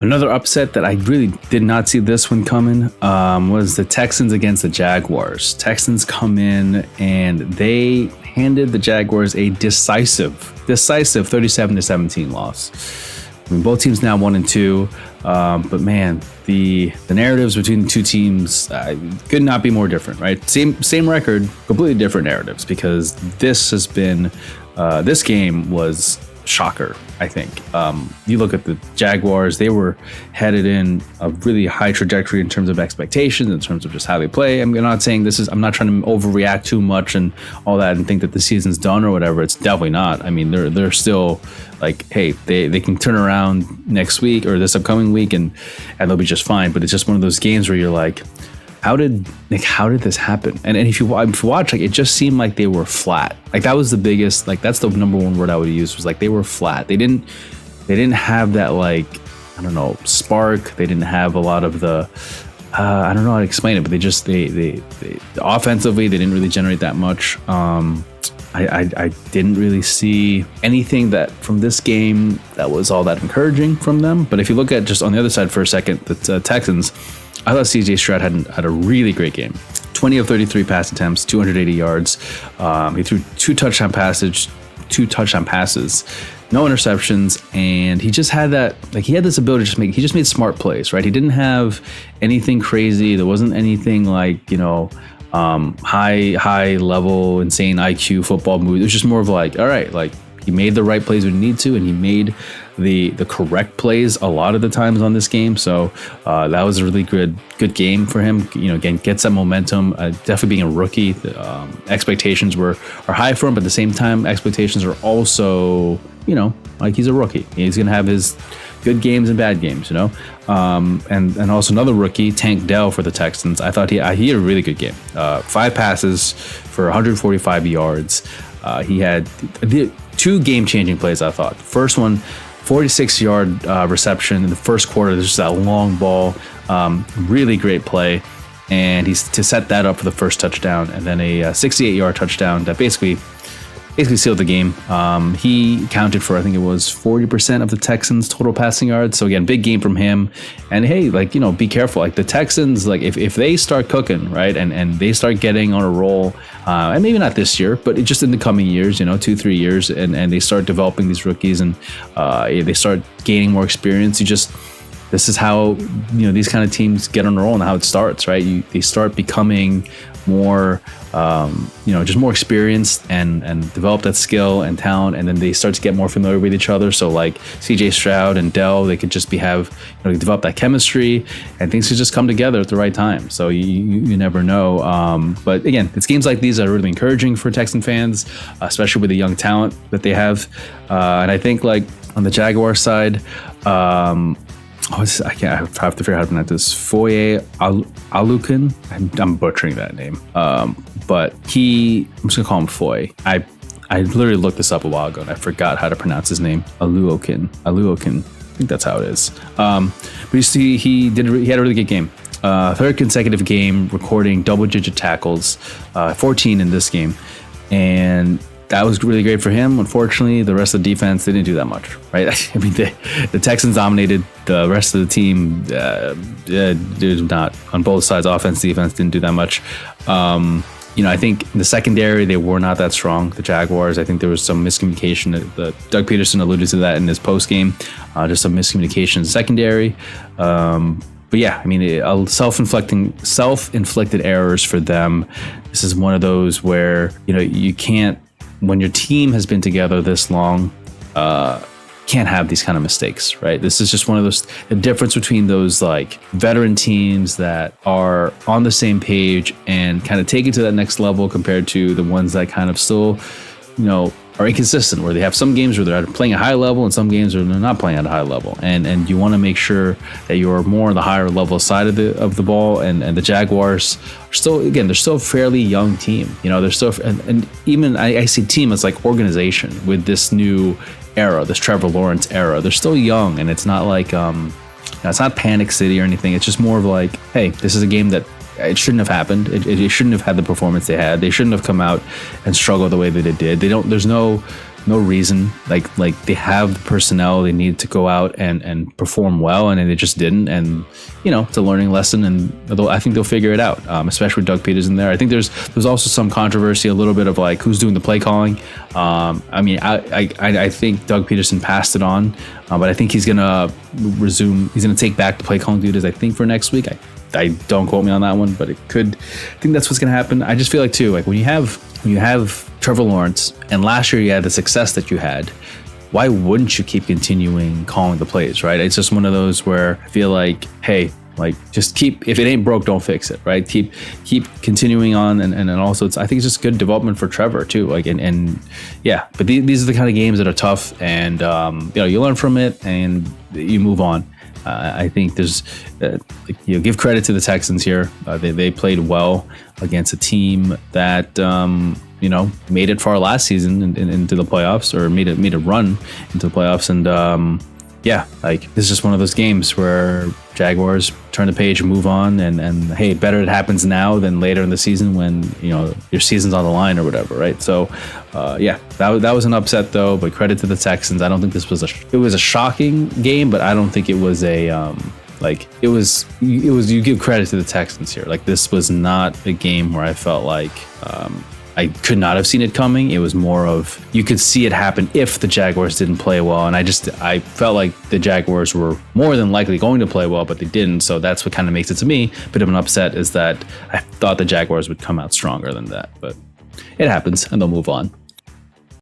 Another upset that I really did not see this one coming was the Texans against the Jaguars. Texans come in and they handed the Jaguars a decisive 37-17 loss. I mean, both teams now 1-2, but man, the narratives between the two teams could not be more different, right? Same record, completely different narratives, because this game was shocker, I think. You look at the Jaguars, they were headed in a really high trajectory in terms of expectations, in terms of just how they play. I'm not saying I'm not trying to overreact too much and all that and think that the season's done or whatever. It's definitely not. I mean, they're still like, hey, they can turn around next week or this upcoming week and they'll be just fine. But it's just one of those games where you're like, how did this happen? And if you watch, like, it just seemed like they were flat. Like, that was the biggest, like, that's the number one word I would use, was like they were flat. They didn't have that, like, I don't know, spark. They didn't have a lot of the I don't know how to explain it, but they offensively, they didn't really generate that much. I didn't really see anything that from this game that was all that encouraging from them. But if you look at just on the other side for a second, the Texans, I thought CJ Stroud had a really great game. 20 of 33 pass attempts, 280 yards. He threw two touchdown passes, no interceptions, and he just had that, like, he had this ability to he just made smart plays, right? He didn't have anything crazy. There wasn't anything like, high level, insane IQ football moves. It was just more of like, all right, like, he made the right plays when he needed to, and he made the correct plays a lot of the times on this game. So that was a really good game for him. Again, gets that momentum. Definitely being a rookie, expectations are high for him, but at the same time, expectations are also, like, he's a rookie. He's gonna have his good games and bad games, and also another rookie, Tank Dell for the Texans. I thought he had a really good game. 5 passes for 145 yards. He had two game-changing plays, I thought. First one, 46-yard reception in the first quarter. There's just that long ball, really great play, and he's to set that up for the first touchdown, and then a 68-yard touchdown that basically sealed the game. He counted for, I think it was 40% of the Texans' total passing yards. So again, big game from him. And hey, be careful. Like, the Texans, like, if they start cooking, right, and they start getting on a roll, and maybe not this year, but just in the coming years, 2-3 years, and they start developing these rookies and they start gaining more experience, this is how these kind of teams get on a roll and how it starts, right? They start becoming more, just more experienced and develop that skill and talent, and then they start to get more familiar with each other. So like CJ Stroud and Dell, they could just develop that chemistry, and things could just come together at the right time. So you never know. But again, it's games like these that are really encouraging for Texan fans, especially with the young talent that they have. And I think, like, on the Jaguar side, I have to figure out how to pronounce this. Foye Alukin. I'm butchering that name. But I'm just gonna call him Foye. I literally looked this up a while ago and I forgot how to pronounce his name. Aluokin. I think that's how it is. But you see, he had a really good game. Third consecutive game recording double-digit tackles, 14 in this game, and that was really great for him. Unfortunately, the rest of the defense, they didn't do that much, right? I mean, the Texans dominated. The rest of the team did not, on both sides, offense, defense, didn't do that much. I think in the secondary, they were not that strong. The Jaguars, I think there was some miscommunication. Doug Peterson alluded to that in his post-game, just some miscommunication in the secondary. But yeah, I mean, self-inflicted errors for them. This is one of those where, you can't, when your team has been together this long, can't have these kind of mistakes, right? This is just one of those, the difference between those, like, veteran teams that are on the same page and kind of take it to that next level compared to the ones that kind of still, are inconsistent, where they have some games where they're playing at a high level and some games where they're not playing at a high level. And you want to make sure that you're more on the higher level side of the ball. And the Jaguars are still, again, they're still a fairly young team. They're still, and even I see team as like organization with this new era, this Trevor Lawrence era. They're still young, and it's not like, it's not Panic City or anything. It's just more of like, hey, this is a game that it shouldn't have happened. It shouldn't have had the performance they had. They shouldn't have come out and struggled the way that it did. There's no no reason. Like they have the personnel they need to go out and perform well, and they just didn't. And it's a learning lesson, and I think they'll figure it out. Especially with Doug Peterson there. I think there's also some controversy, a little bit of like who's doing the play calling. I think Doug Peterson passed it on, but I think he's gonna resume. He's gonna take back the play calling duties, I think, for next week. I don't quote me on that one, but it could. I think that's what's going to happen. I just feel like too, like when you have Trevor Lawrence, and last year you had the success that you had, why wouldn't you keep continuing calling the plays, right? It's just one of those where I feel like, hey, like just keep, if it ain't broke, don't fix it, right? Keep continuing on, and also I think it's just good development for Trevor too. Like and yeah, but these are the kind of games that are tough, and you learn from it and you move on. I think there's, give credit to the Texans here. They played well against a team that made it far last season into the playoffs, or made a run into the playoffs, and this is just one of those games where Jaguars turn the page and move on, and hey, better it happens now than later in the season when your season's on the line or whatever, right? So that was an upset though, but credit to the Texans. I don't think this was a shocking game, but I don't think it was you give credit to the Texans here. Like, this was not a game where I felt like I could not have seen it coming. It was more of, you could see it happen if the Jaguars didn't play well. And I felt like the Jaguars were more than likely going to play well, but they didn't. So that's what kind of makes it, to me, a bit of an upset, is that I thought the Jaguars would come out stronger than that. But it happens, and they'll move on.